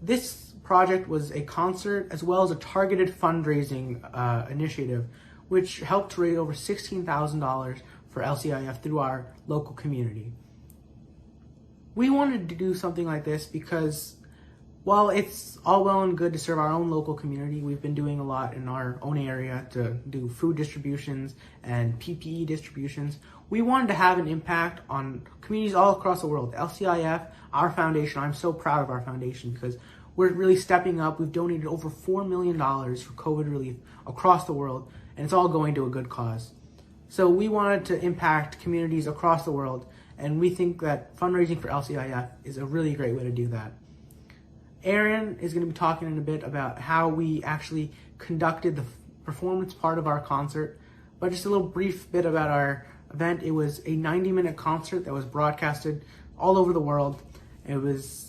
this project was a concert as well as a targeted fundraising initiative, which helped to raise over $16,000 for LCIF through our local community. We wanted to do something like this because while it's all well and good to serve our own local community, we've been doing a lot in our own area to do food distributions and PPE distributions. We wanted to have an impact on communities all across the world. LCIF, our foundation, I'm so proud of our foundation because we're really stepping up. We've donated over $4 million for COVID relief across the world, and it's all going to a good cause. So we wanted to impact communities across the world, and we think that fundraising for LCIF is a really great way to do that. Aaron is going to be talking in a bit about how we actually conducted the performance part of our concert, but just a little brief bit about our event. It was a 90-minute concert that was broadcasted all over the world.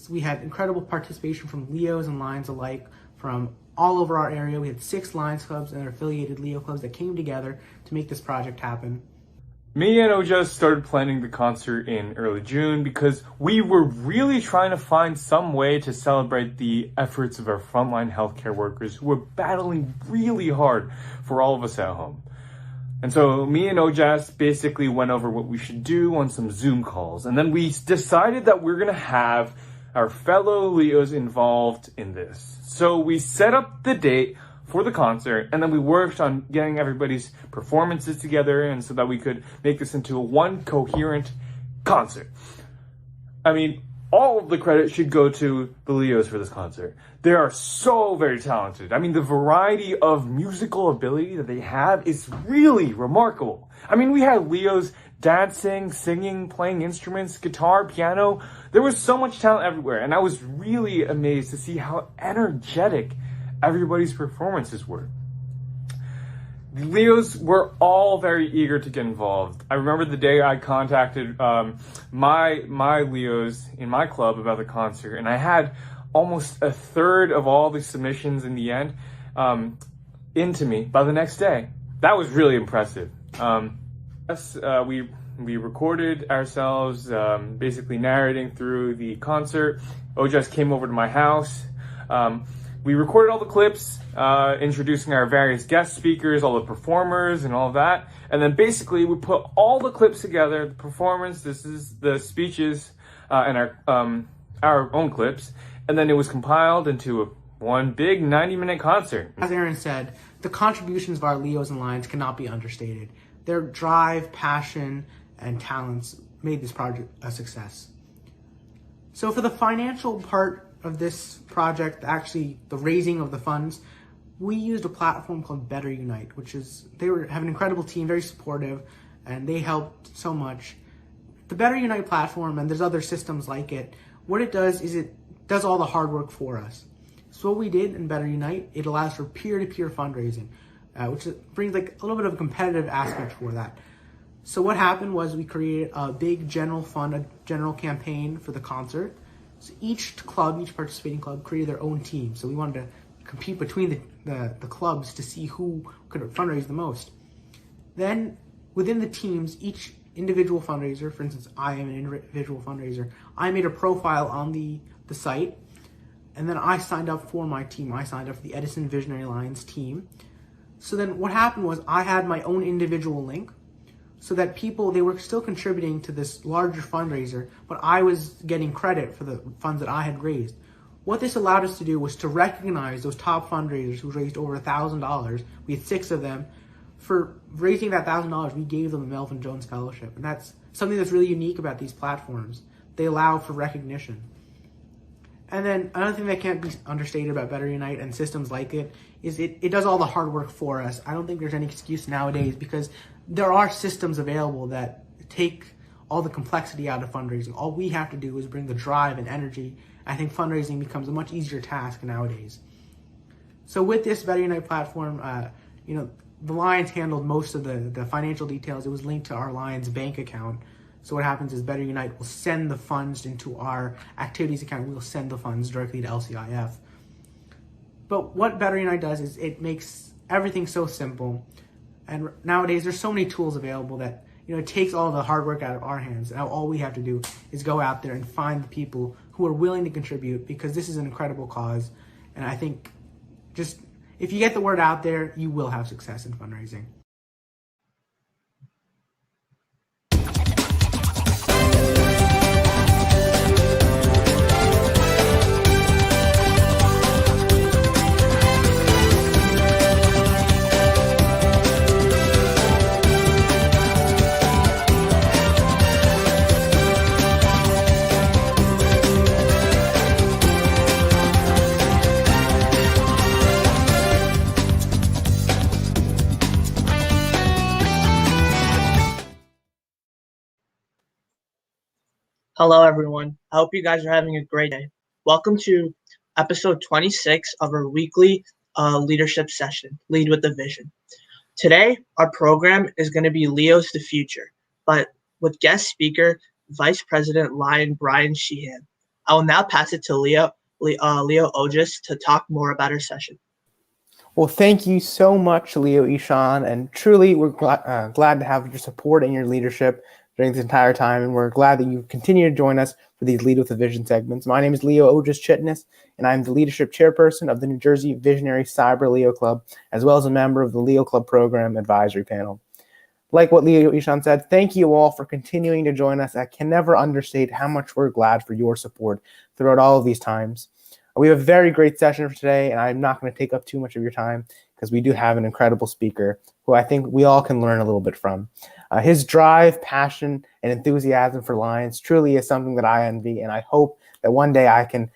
We had incredible participation from Leos and Lions alike from all over our area. We had 6 Lions clubs and their affiliated Leo clubs that came together to make this project happen. Me and Ojas started planning the concert in early June because we were really trying to find some way to celebrate the efforts of our frontline healthcare workers who were battling really hard for all of us at home. And so me and Ojas basically went over what we should do on some Zoom calls. And then we decided that we're going to have our fellow Leos involved in this. So we set up the date for the concert, and then we worked on getting everybody's performances together and so that we could make this into one coherent concert. I mean, all of the credit should go to the Leos for this concert. They are so very talented. I mean, the variety of musical ability that they have is really remarkable. I mean, we had Leos dancing, singing, playing instruments, guitar, piano. There was so much talent everywhere, and I was really amazed to see how energetic everybody's performances were. The Leos were all very eager to get involved. I remember the day I contacted my Leos in my club about the concert, and I had almost a third of all the submissions in the end into me by the next day. That was really impressive. We recorded ourselves basically narrating through the concert. Ojas came over to my house. We recorded all the clips, introducing our various guest speakers, all the performers, and all of that. And then basically we put all the clips together, the performance, this is the speeches, and our own clips. And then it was compiled into one big 90-minute concert. As Aaron said, the contributions of our Leos and Lions cannot be understated. Their drive, passion, and talents made this project a success. So for the financial part of this project, actually the raising of the funds, we used a platform called Better Unite, they have an incredible team, very supportive, and they helped so much. The Better Unite platform, and there's other systems like it, what it does is it does all the hard work for us. So what we did in Better Unite, it allows for peer-to-peer fundraising, which brings like a little bit of a competitive aspect for that. So what happened was we created a big general fund, a general campaign for the concert. So each participating club created their own team. So we wanted to compete between the clubs to see who could fundraise the most. Then within the teams, each individual fundraiser, for instance, I am an individual fundraiser, I made a profile on the site, and then I signed up for my team. I signed up for the Edison Visionary Lions team. So then what happened was I had my own individual link, so that they were still contributing to this larger fundraiser, but I was getting credit for the funds that I had raised. What this allowed us to do was to recognize those top fundraisers who raised over $1,000. We had 6 of them. For raising that $1,000, we gave them a Melvin Jones Fellowship. And that's something that's really unique about these platforms. They allow for recognition. And then another thing that can't be understated about Better Unite and systems like it is it does all the hard work for us. I don't think there's any excuse nowadays because there are systems available that take all the complexity out of fundraising. All we have to do is bring the drive and energy. I think fundraising becomes a much easier task nowadays. So with this Better Unite platform, the Lions handled most of the financial details. It was linked to our Lions bank account. So what happens is Better Unite will send the funds into our activities account. We'll send the funds directly to LCIF. But what Better Unite does is it makes everything so simple. And nowadays there's so many tools available that it takes all the hard work out of our hands. Now all we have to do is go out there and find the people who are willing to contribute, because this is an incredible cause. And I think just if you get the word out there, you will have success in fundraising. Hello, everyone. I hope you guys are having a great day. Welcome to episode 26 of our weekly leadership session, Lead with a Vision. Today, our program is going to be Leo's the Future, but with guest speaker, Vice President Lion Brian Sheehan. I will now pass it to Leo Otis to talk more about our session. Well, thank you so much, Leo Ishan, and truly we're glad to have your support and your leadership during this entire time, and we're glad that you continue to join us for these Lead with a Vision segments. My name is Leo Otis Chitness, and I'm the leadership chairperson of the New Jersey Visionary Cyber Leo Club, as well as a member of the Leo Club Program Advisory Panel. Like what Leo Ishan said, thank you all for continuing to join us. I can never understate how much we're glad for your support throughout all of these times. We have a very great session for today, and I'm not going to take up too much of your time because we do have an incredible speaker who I think we all can learn a little bit from. His drive, passion, and enthusiasm for Lions truly is something that I envy, and I hope that one day I can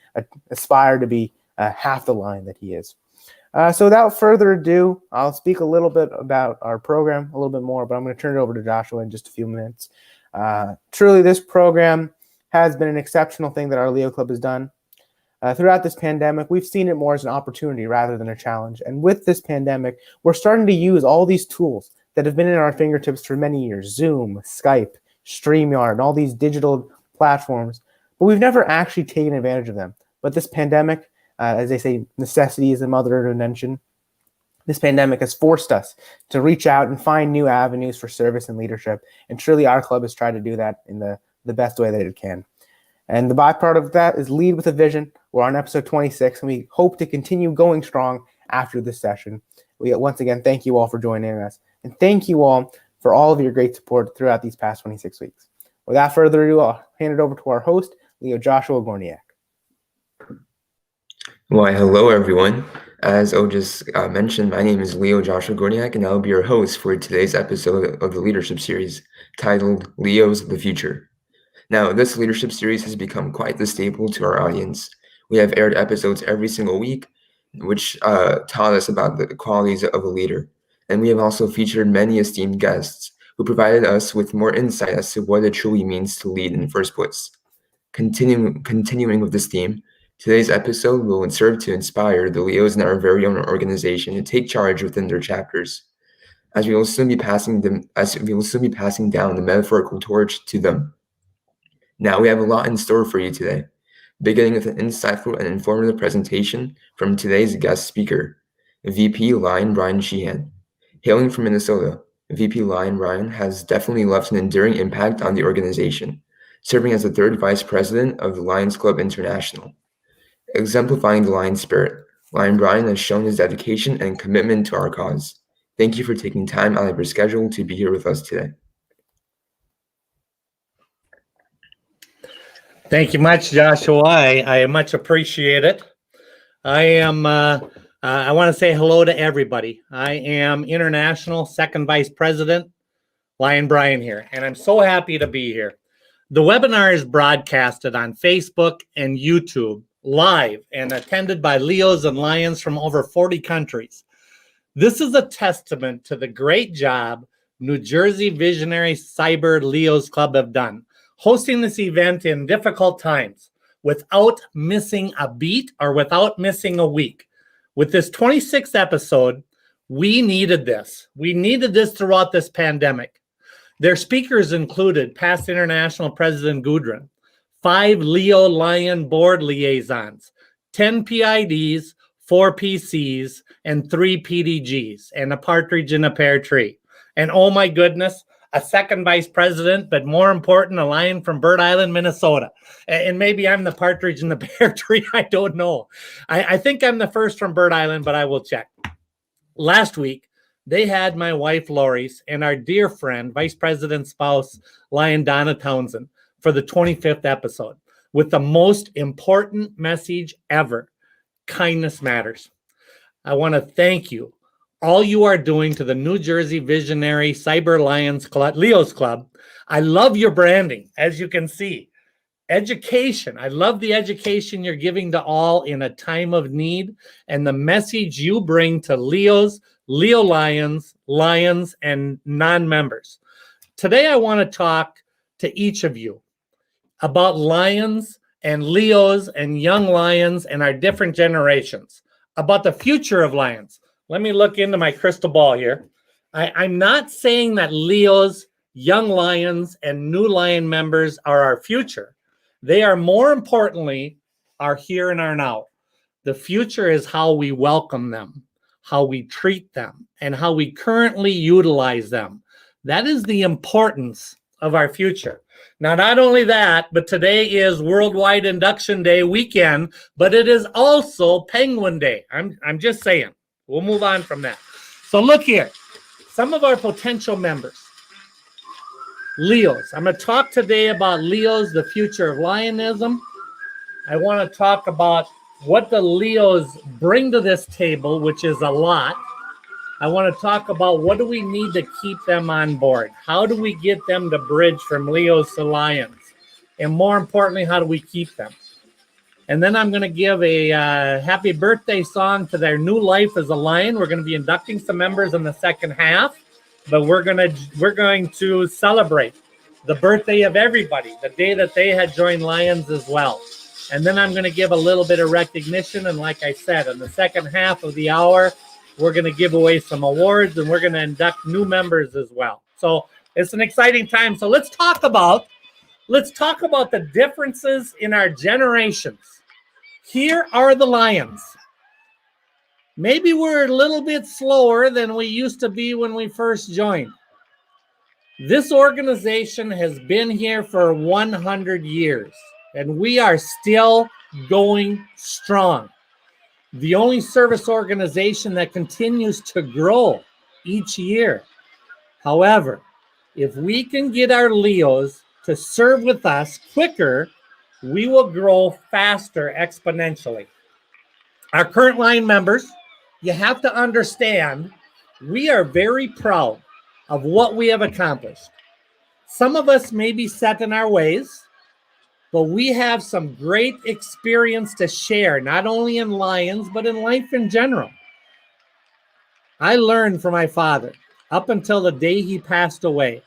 aspire to be half the Lion that he is. So without further ado, I'll speak a little bit about our program, a little bit more, but I'm going to turn it over to Joshua in just a few minutes. Truly, this program has been an exceptional thing that our Leo Club has done. Throughout this pandemic, we've seen it more as an opportunity rather than a challenge. And with this pandemic, we're starting to use all these tools that have been in our fingertips for many years: Zoom, Skype, StreamYard, and all these digital platforms. But we've never actually taken advantage of them. But this pandemic, as they say, necessity is the mother of invention. This pandemic has forced us to reach out and find new avenues for service and leadership. And truly, our club has tried to do that in the best way that it can. And the byproduct of that is Lead with a Vision. We're on episode 26, and we hope to continue going strong after this session. We once again thank you all for joining us, and thank you all for all of your great support throughout these past 26 weeks. Without further ado, I'll hand it over to our host, Leo Joshua Gorniak. Why, hello, everyone. As Otis mentioned, my name is Leo Joshua Gorniak, and I'll be your host for today's episode of the Leadership Series, titled Leo's the Future. Now, this leadership series has become quite the staple to our audience. We have aired episodes every single week, which taught us about the qualities of a leader. And we have also featured many esteemed guests who provided us with more insight as to what it truly means to lead in the first place. Continuing with this theme, today's episode will serve to inspire the Leos in our very own organization to take charge within their chapters, as we will soon be passing down the metaphorical torch to them. Now, we have a lot in store for you today, beginning with an insightful and informative presentation from today's guest speaker, VP Lion Brian Sheehan. Hailing from Minnesota, VP Lion Brian has definitely left an enduring impact on the organization, serving as the third vice president of the Lions Club International. Exemplifying the Lion spirit, Lion Brian has shown his dedication and commitment to our cause. Thank you for taking time out of your schedule to be here with us today. Thank you much, Joshua. I much appreciate it. I want to say hello to everybody. I am International Second Vice President, Lion Brian here, and I'm so happy to be here. The webinar is broadcasted on Facebook and YouTube live and attended by Leos and Lions from over 40 countries. This is a testament to the great job New Jersey Visionary Cyber Leos Club have done, hosting this event in difficult times without missing a beat or without missing a week. With this 26th episode, we needed this. We needed this throughout this pandemic. Their speakers included past International President Gudrun, 5 Leo Lion board liaisons, 10 PIDs, 4 PCs, and 3 PDGs, and a partridge in a pear tree. And oh my goodness, a second vice president, but more important, a lion from Bird Island, Minnesota. And maybe I'm the partridge in the pear tree. I don't know. I think I'm the first from Bird Island, but I will check. Last week, they had my wife, Lori's, and our dear friend, vice president spouse, Lion Donna Townsend, for the 25th episode with the most important message ever. Kindness matters. I want to thank you. All you are doing to the New Jersey Visionary Cyber Lions Club, Leo's Club. I love your branding, as you can see. Education. I love the education you're giving to all in a time of need and the message you bring to Leos, Leo Lions, Lions, and non-members. Today, I want to talk to each of you about Lions and Leos and young Lions and our different generations, about the future of Lions. Let me look into my crystal ball here. I'm not saying that Leos, young Lions, and new Lion members are our future. They are, more importantly, our here and our now. The future is how we welcome them, how we treat them, and how we currently utilize them. That is the importance of our future. Now, not only that, but today is Worldwide Induction Day weekend, but it is also Penguin Day. I'm just saying. We'll move on from that. So look here. Some of our potential members. Leos. I'm going to talk today about Leos, the future of Lionism. I want to talk about what the Leos bring to this table, which is a lot. I want to talk about what do we need to keep them on board? How do we get them to bridge from Leos to Lions? And more importantly, how do we keep them? And then I'm going to give a happy birthday song to their new life as a Lion. We're going to be inducting some members in the second half, but we're going to celebrate the birthday of everybody, the day that they had joined Lions as well. And then I'm going to give a little bit of recognition. And like I said, in the second half of the hour, we're going to give away some awards and we're going to induct new members as well. So it's an exciting time. So let's talk about the differences in our generations. Here are the Lions. Maybe we're a little bit slower than we used to be when we first joined. This organization has been here for 100 years, and we are still going strong. The only service organization that continues to grow each year. However, if we can get our Leos to serve with us quicker, we will grow faster exponentially. Our current line members, you have to understand, we are very proud of what we have accomplished. Some of us may be set in our ways, but we have some great experience to share, not only in Lions, but in life in general. I learned from my father up until the day he passed away.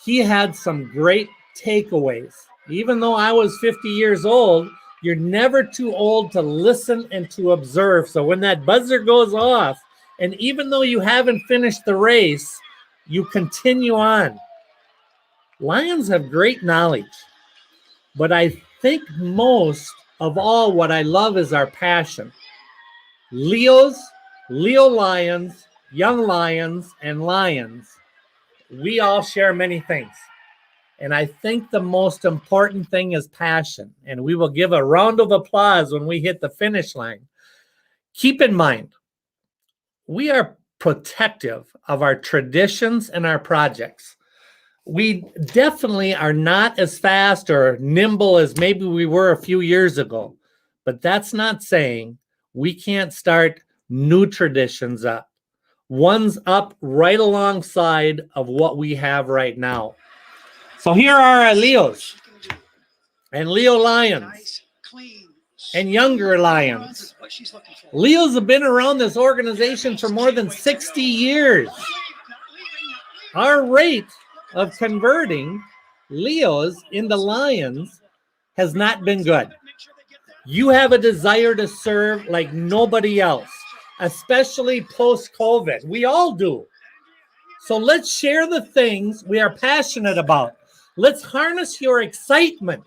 He had some great takeaways. Even though I was 50 years old, you're never too old to listen and to observe. So when that buzzer goes off, and even though you haven't finished the race, you continue on. Lions have great knowledge, but I think most of all what I love is our passion. Leos, Leo Lions, young Lions, and Lions, we all share many things. And I think the most important thing is passion. And we will give a round of applause when we hit the finish line. Keep in mind, we are protective of our traditions and our projects. We definitely are not as fast or nimble as maybe we were a few years ago. But that's not saying we can't start new traditions up. One's up right alongside of what we have right now. So here are our Leos and Leo Lions and younger Lions. Leos have been around this organization for more than 60 years. Our rate of converting Leos into Lions has not been good. You have a desire to serve like nobody else, especially post-COVID. We all do. So let's share the things we are passionate about. Let's harness your excitement.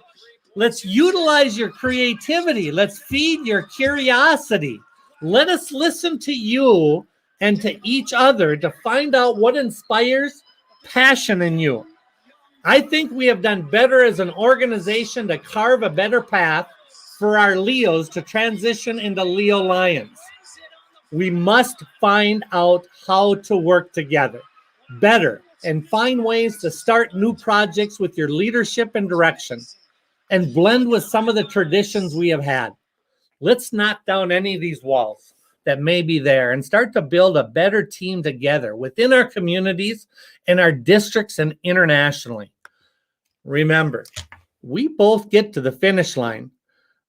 Let's utilize your creativity. Let's feed your curiosity. Let us listen to you and to each other to find out what inspires, passion in you. I think we have done better as an organization to carve a better path for our Leos to transition into Leo Lions. We must find out how to work together better and find ways to start new projects with your leadership and direction and blend with some of the traditions we have had. Let's knock down any of these walls that may be there and start to build a better team together within our communities and our districts and internationally. Remember, we both get to the finish line,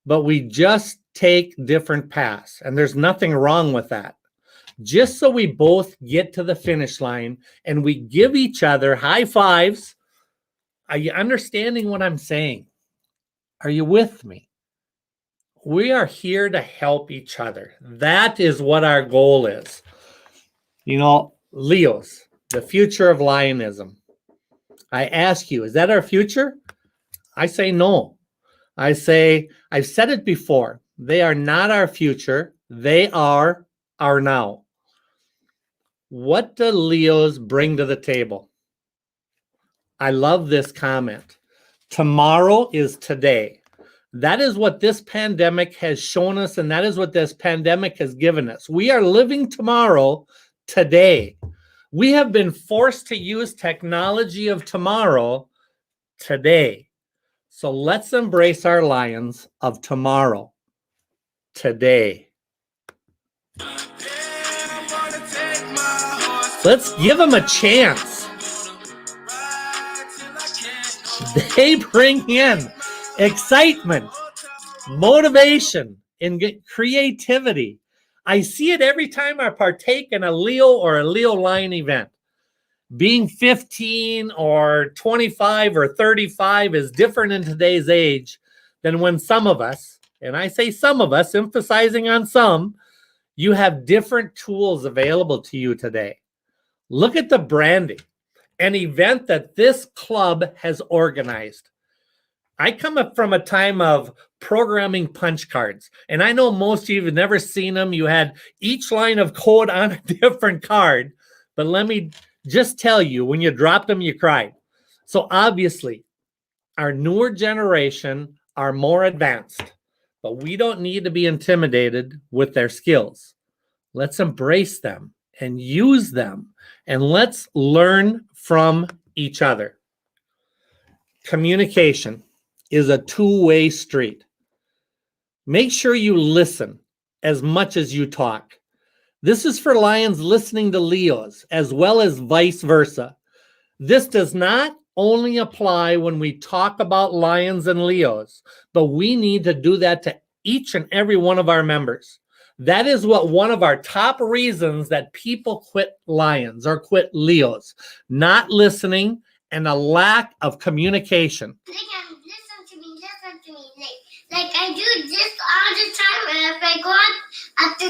but we just take different paths, and there's nothing wrong with that. Just so we both get to the finish line and we give each other high fives. Are you understanding what I'm saying? Are you with me? We are here to help each other. That is what our goal is. You know, Leos, the future of Lionism. I ask you, is that our future? I say no. I say, I've said it before. They are not our future. They are our now. What do Leos bring to the table? I love this comment. Tomorrow is today. That is what this pandemic has shown us, and that is what this pandemic has given us. We are living tomorrow today. We have been forced to use technology of tomorrow today. So let's embrace our lions of tomorrow today. Let's give them a chance. They bring in excitement, motivation, and creativity. I see it every time I partake in a Leo or a Leo Lion event. Being 15 or 25 or 35 is different in today's age than when some of us, and I say some of us, emphasizing on some, you have different tools available to you today. Look at the branding, an event that this club has organized. I come up from a time of programming punch cards, and I know most of you have never seen them. You had each line of code on a different card, but let me just tell you, when you dropped them, you cried. So obviously, our newer generation are more advanced, but we don't need to be intimidated with their skills. Let's embrace them and use them, and let's learn from each other. Communication is a two-way street. Make sure you listen as much as you talk. This is for Lions listening to Leos, as well as vice versa. This does not only apply when we talk about Lions and Leos, but we need to do that to each and every one of our members. That is what one of our top reasons that people quit Lions or quit Leos, not listening and a lack of communication. Listen to me. Like I do this all the time, and if I go out at the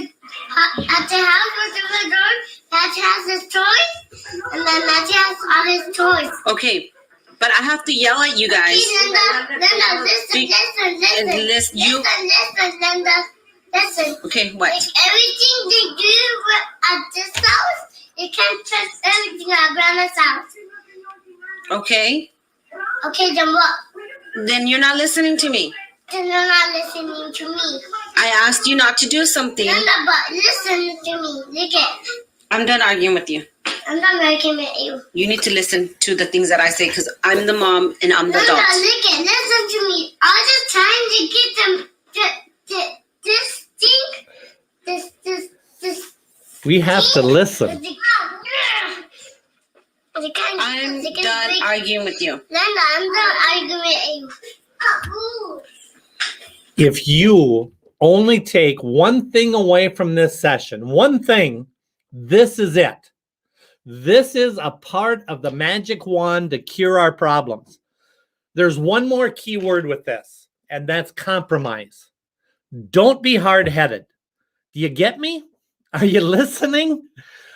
house with the door, Matthew has his toys, and then Matthew has all his toys. Okay, but I have to yell at you guys. Linda, listen, Linda. Listen. Okay, what? Like everything they do at this house, you can't trust everything at Grandma's house. Okay. Okay, then what? Then you're not listening to me. Then you're not listening to me. I asked you not to do something. Linda, but listen to me. Look it. I'm done arguing with you. I'm not arguing with you. You need to listen to the things that I say because I'm the mom and I'm the Linda, adult. look it. Listen to me. All the time to get them this thing, this. We have to listen. I'm done arguing with you. Linda, I'm done arguing with you. If you only take one thing away from this session, one thing, this is it. This is a part of the magic wand to cure our problems. There's one more key word with this, and that's compromise. Don't be hard-headed. Do you get me? Are you listening?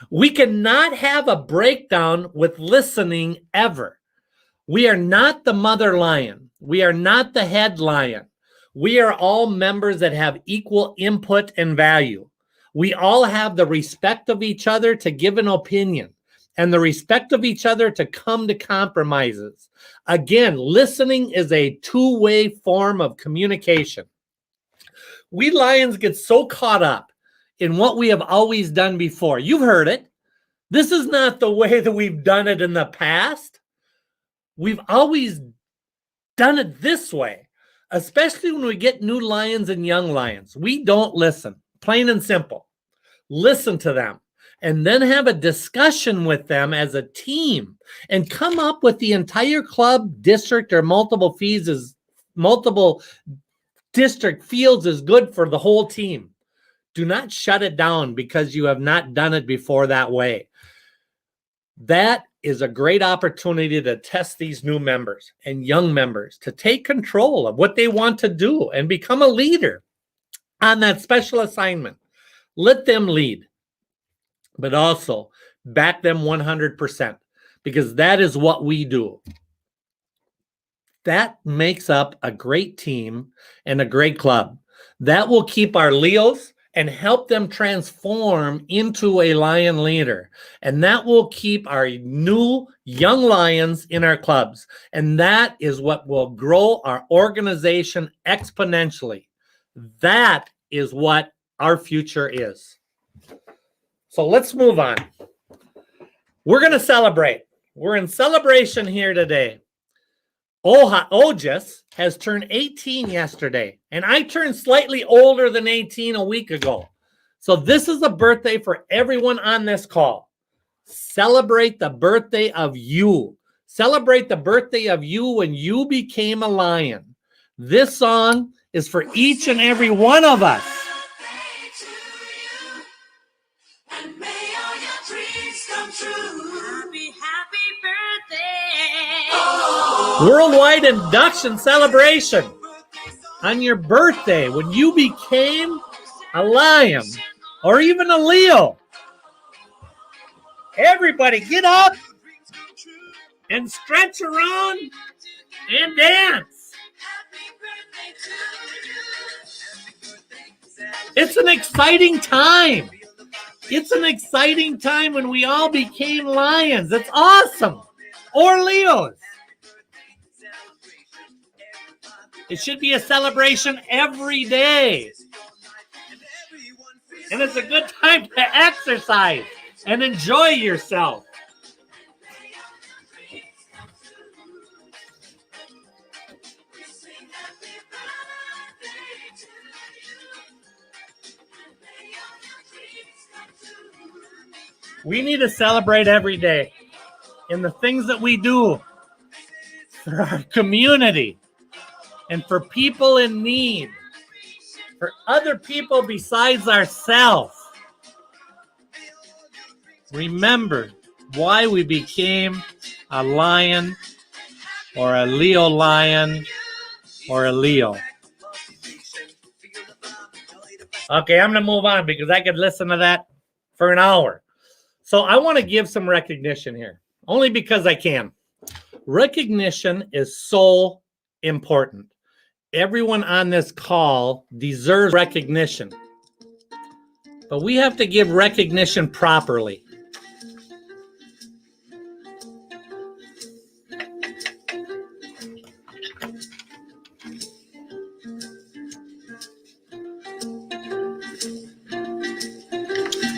We cannot have a breakdown with listening ever. We are not the mother lion. We are not the head lion. We are all members that have equal input and value. We all have the respect of each other to give an opinion. and the respect of each other to come to compromises. Again, listening is a two-way form of communication. We Lions get so caught up in what we have always done before. You've heard it. This is not the way that we've done it in the past. We've always done it this way, especially when we get new Lions and young Lions. We don't listen, plain and simple. Listen to them and then have a discussion with them as a team and come up with the entire club, district, or multiple district fields is good for the whole team. Do not shut it down because you have not done it before that way. That is a great opportunity to test these new members and young members to take control of what they want to do and become a leader on that special assignment. Let them lead, but also back them 100% because that is what we do. That makes up a great team and a great club. That will keep our Leos and help them transform into a Lion leader. And that will keep our new young Lions in our clubs. And that is what will grow our organization exponentially. That is what our future is. So let's move on. We're going to celebrate. We're in celebration here today. Ojas has turned 18 yesterday, and I turned slightly older than 18 a week ago. So this is a birthday for everyone on this call. Celebrate the birthday of you. Celebrate the birthday of you when you became a Lion. This song is for each and every one of us. Worldwide induction celebration on your birthday when you became a Lion or even a Leo. Everybody get up and stretch around and dance. It's an exciting time. It's an exciting time when we all became Lions. It's awesome. Or Leos. It should be a celebration every day. And it's a good time to exercise and enjoy yourself. We need to celebrate every day in the things that we do for our community. And for people in need, for other people besides ourselves. Remember why we became a Lion or a Leo Lion or a Leo. Okay, I'm going to move on because I could listen to that for an hour. So I want to give some recognition here, only because I can. Recognition is so important. Everyone on this call deserves recognition, but we have to give recognition properly.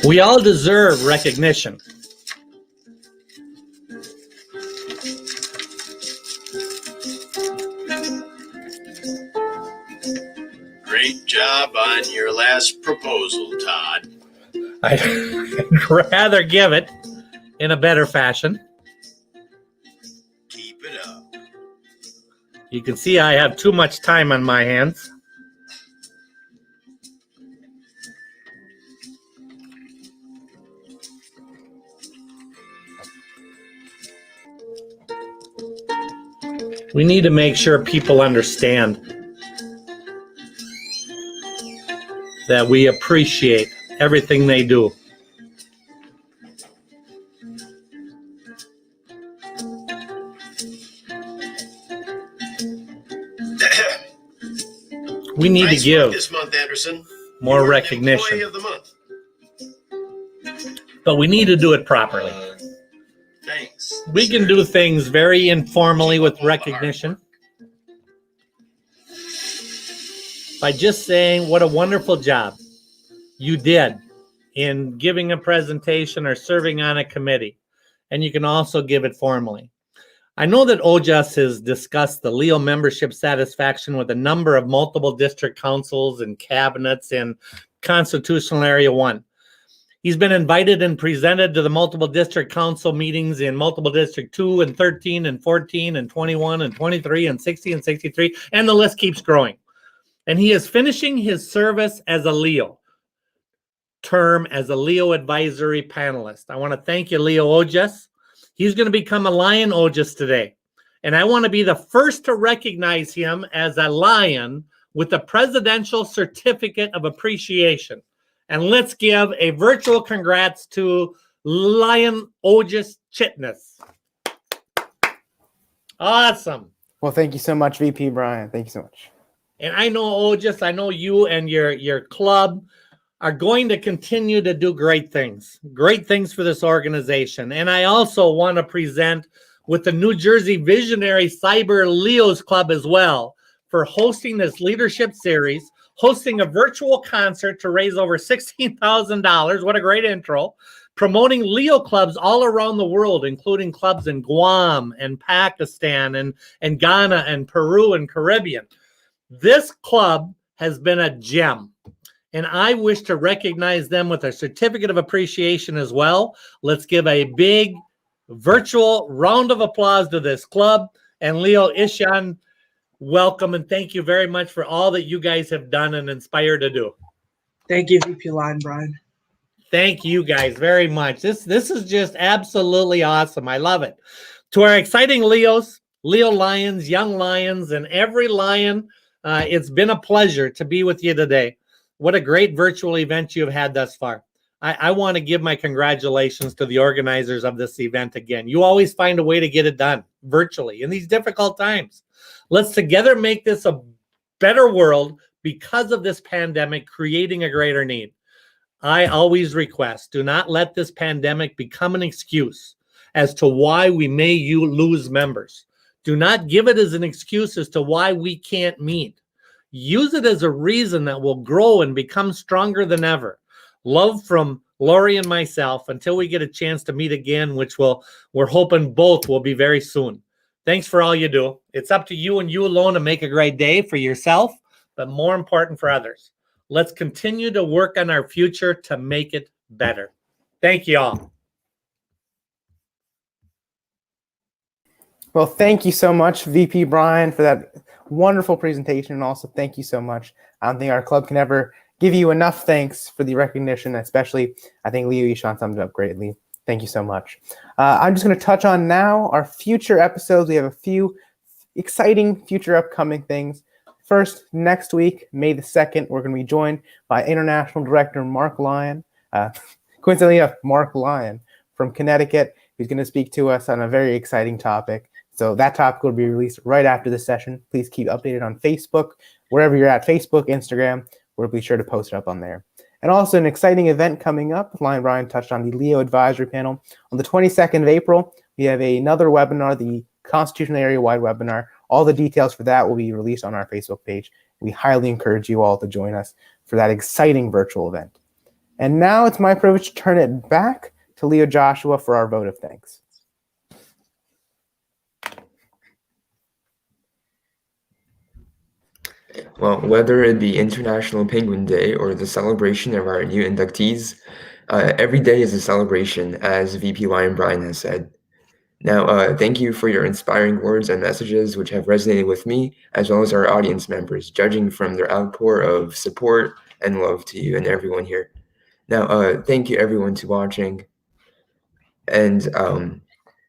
We all deserve recognition. Great job on your last proposal, Todd. I'd rather give it in a better fashion. Keep it up. You can see I have too much time on my hands. We need to make sure people understand that we appreciate everything they do. We need to give this month, Anderson. more recognition, Employee of the month. but we need to do it properly. We can do things very informally with recognition by just saying what a wonderful job you did in giving a presentation or serving on a committee. And you can also give it formally. I know that OJUS has discussed the Leo membership satisfaction with a number of multiple district councils and cabinets in Constitutional Area 1. He's been invited and presented to the multiple district council meetings in multiple district 2 and 13 and 14 and 21 and 23 and 60 and 63, and the list keeps growing. And he is finishing his service as a Leo term as a Leo advisory panelist. I want to thank you, Leo OJUS. He's going to become a Lion OJUS today. And I want to be the first to recognize him as a Lion with the Presidential Certificate of Appreciation. And let's give a virtual congrats to Lion OJUS Chitness. Awesome. Well, thank you so much, VP Brian. Thank you so much. And I know OJUS, I know you and your club are going to continue to do great things for this organization. And I also want to present with the New Jersey Visionary Cyber Leos Club as well for hosting this leadership series, hosting a virtual concert to raise over $16,000. What a great intro. Promoting Leo clubs all around the world, including clubs in Guam and Pakistan and Ghana and Peru and Caribbean. This club has been a gem. And I wish to recognize them with a certificate of appreciation as well. Let's give a big virtual round of applause to this club. And Leo Ishan, welcome and thank you very much for all that you guys have done and inspired to do. Thank you, VP Lion Brian. Thank you guys very much. This is just absolutely awesome. I love it. To our exciting Leos, Leo Lions, Young Lions, and every Lion, it's been a pleasure to be with you today. What a great virtual event you've had thus far. I want to give my congratulations to the organizers of this event again. You always find a way to get it done virtually in these difficult times. Let's together make this a better world because of this pandemic, creating a greater need. I always request, do not let this pandemic become an excuse as to why we may lose members. Do not give it as an excuse as to why we can't meet. Use it as a reason that will grow and become stronger than ever. Love from Lori and myself until we get a chance to meet again, which we're hoping both will be very soon. Thanks for all you do. It's up to you and you alone to make a great day for yourself, but more important for others. Let's continue to work on our future to make it better. Thank you all. Well, thank you so much, VP Brian, for that wonderful presentation. And also, thank you so much. I don't think our club can ever give you enough thanks for the recognition, especially I think Leo Ishan summed it up greatly. Thank you so much. I'm just going to touch on now our future episodes. We have a few exciting future upcoming things. First, next week, May the 2nd, we're going to be joined by International Director Mark Lyon. Coincidentally enough, Mark Lyon from Connecticut, who's going to speak to us on a very exciting topic. So that topic will be released right after this session. Please keep updated on Facebook, wherever you're at, Facebook, Instagram. We'll be sure to post it up on there. And also an exciting event coming up. Lion Brian touched on the Leo Advisory Panel. On the 22nd of April, we have another webinar, the Constitutional Area-wide webinar. All the details for that will be released on our Facebook page. We highly encourage you all to join us for that exciting virtual event. And now it's my privilege to turn it back to Leo Joshua for our vote of thanks. Well, whether it be International Penguin Day or the celebration of our new inductees, every day is a celebration, as VP Lion Brian has said. Now, thank you for your inspiring words and messages, which have resonated with me, as well as our audience members, judging from their outpour of support and love to you and everyone here. Now, thank you everyone to watching. And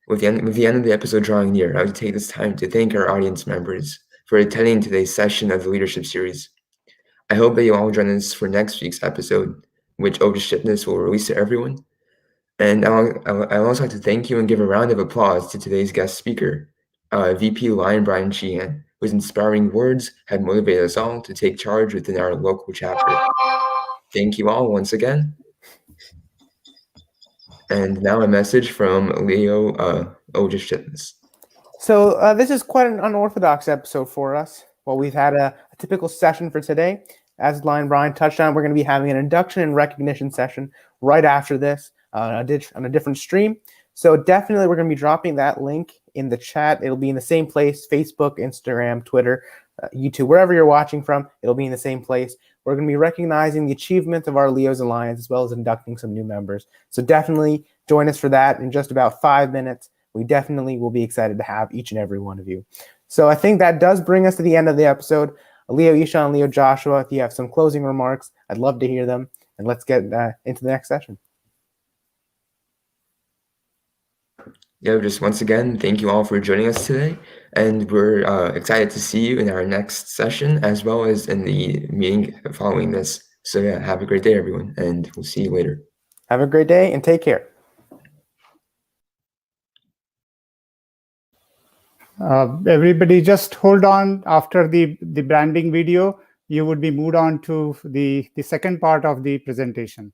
with the end of the episode drawing near, I would take this time to thank our audience members for attending today's session of the Leadership Series. I hope that you all join us for next week's episode, which OJUS Shipness will release to everyone. And I also like to thank you and give a round of applause to today's guest speaker, VP Lion Brian Sheehan, whose inspiring words have motivated us all to take charge within our local chapter. Thank you all once again. And now a message from Leo Otis Chittens. So this is quite an unorthodox episode for us. Well, we've had a typical session for today. As Brian touched on, we're going to be having an induction and recognition session right after this on a different stream. So definitely we're going to be dropping that link in the chat. It'll be in the same place, Facebook, Instagram, Twitter, YouTube, wherever you're watching from, it'll be in the same place. We're going to be recognizing the achievements of our Leos and Lions as well as inducting some new members. So definitely join us for that in just about 5 minutes. We definitely will be excited to have each and every one of you. So I think that does bring us to the end of the episode. Leo Ishan, Leo Joshua, if you have some closing remarks, I'd love to hear them. And let's get into the next session. Yeah, just once again, thank you all for joining us today. And we're excited to see you in our next session as well as in the meeting following this. So yeah, have a great day, everyone, and we'll see you later. Have a great day and take care. Everybody just hold on. After the branding video, you would be moved on to the second part of the presentation.